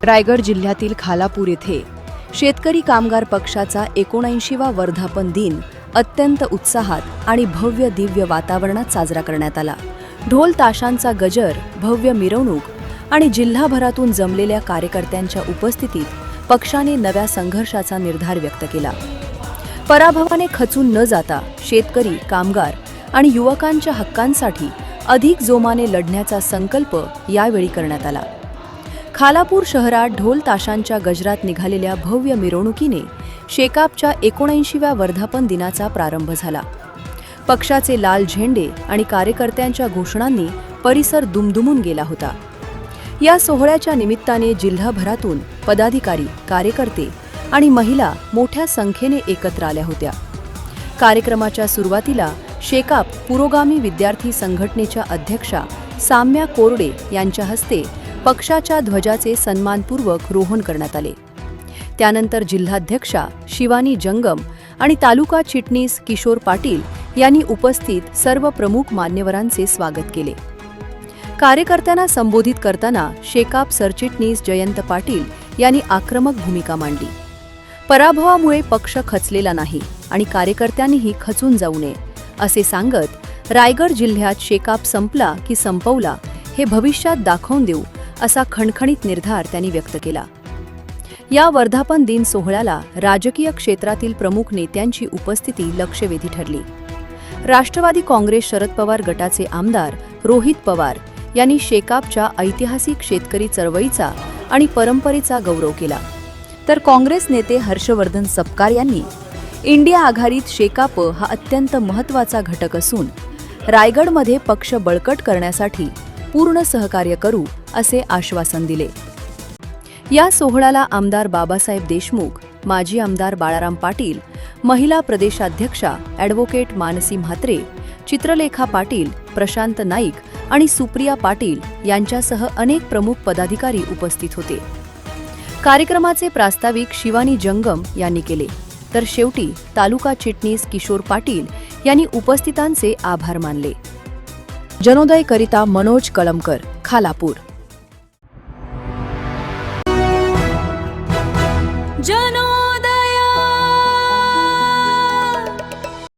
रायगड जिल्ह्यातील खालापूर येथे शेतकरी कामगार पक्षाचा 79वा वर्धापन दिन अत्यंत उत्साहात आणि भव्य दिव्य वातावरणात साजरा करण्यात आला। ढोल ताशांचा गजर, भव्य मिरवणूक आणि जिल्हाभरातून जमलेल्या कार्यकर्त्यांच्या उपस्थितीत पक्षाने नव्या संघर्षाचा निर्धार व्यक्त केला। पराभवाने खचून न जाता शेतकरी, कामगार आणि युवकांच्या हक्कांसाठी अधिक जोमाने लढण्याचा संकल्प यावेळी करण्यात आला। खालापूर शहरात ढोल ताशांच्या गजरात निघालेल्या भव्य मिरवणुकीने शेकापच्या 79व्या वर्धापन दिनाचा प्रारंभ झाला। पक्षाचे लाल झेंडे आणि कार्यकर्त्यांच्या घोषणांनी परिसर दुमदुमून गेला होता। या सोहळ्याच्या निमित्ताने जिल्हाभरातून पदाधिकारी, कार्यकर्ते आणि महिला मोठ्या संख्येने एकत्र आल्या होत्या। कार्यक्रमाच्या सुरुवातीला शेकाप पुरोगामी विद्यार्थी संघटनेच्या अध्यक्षा साम्या कोरडे यांच्या हस्ते पक्षाच्या ध्वजाचे सन्मानपूर्वक रोहन करण्यात आले। त्यानंतर जिल्हाध्यक्षा शिवानी जंगम आणि तालुका चिटणीस किशोर पाटील यांनी उपस्थित सर्व प्रमुख मान्यवरांचे स्वागत केले। कार्यकर्त्यांना संबोधित करताना शेकाप सरचिटणीस जयंत पाटील यांनी आक्रमक भूमिका मांडली। पराभवामुळे पक्ष खचलेला नाही आणि कार्यकर्त्यांनीही खचून जाऊ नये असे सांगत रायगड जिल्ह्यात शेकाप संपला की संपवला हे भविष्यात दाखवून देऊ असा खणखणीत निर्धार त्यांनी व्यक्त केला। या वर्धापन दिन सोहळ्याला राजकीय क्षेत्रातील प्रमुख नेत्यांची उपस्थिती लक्षवेधी ठरली। राष्ट्रवादी काँग्रेस शरद पवार गटाचे आमदार रोहित पवार यांनी शेकापच्या ऐतिहासिक शेतकरी चळवळीचा आणि परंपरेचा गौरव केला, तर काँग्रेस नेते हर्षवर्धन सपकाळ यांनी इंडिया आघाडीत शेकाप हा अत्यंत महत्त्वाचा घटक असून रायगडमध्ये पक्ष बळकट करण्यासाठी पूर्ण सहकार्य करू असे आश्वासन दिले। या सोहळ्याला आमदार बाबासाहेब देशमुख, माजी आमदार बाळाराम पाटील, महिला प्रदेशाध्यक्षा ॲडव्होकेट मानसी म्हात्रे, चित्रलेखा पाटील, प्रशांत नाईक आणि सुप्रिया पाटील यांच्यासह अनेक प्रमुख पदाधिकारी उपस्थित होते। कार्यक्रमाचे प्रास्ताविक शिवानी जंगम यांनी केले, तर शेवटी तालुका चिटणीस किशोर पाटील यांनी उपस्थितांचे आभार मानले। जनोदय करिता मनोज कळमकर, खालापूर।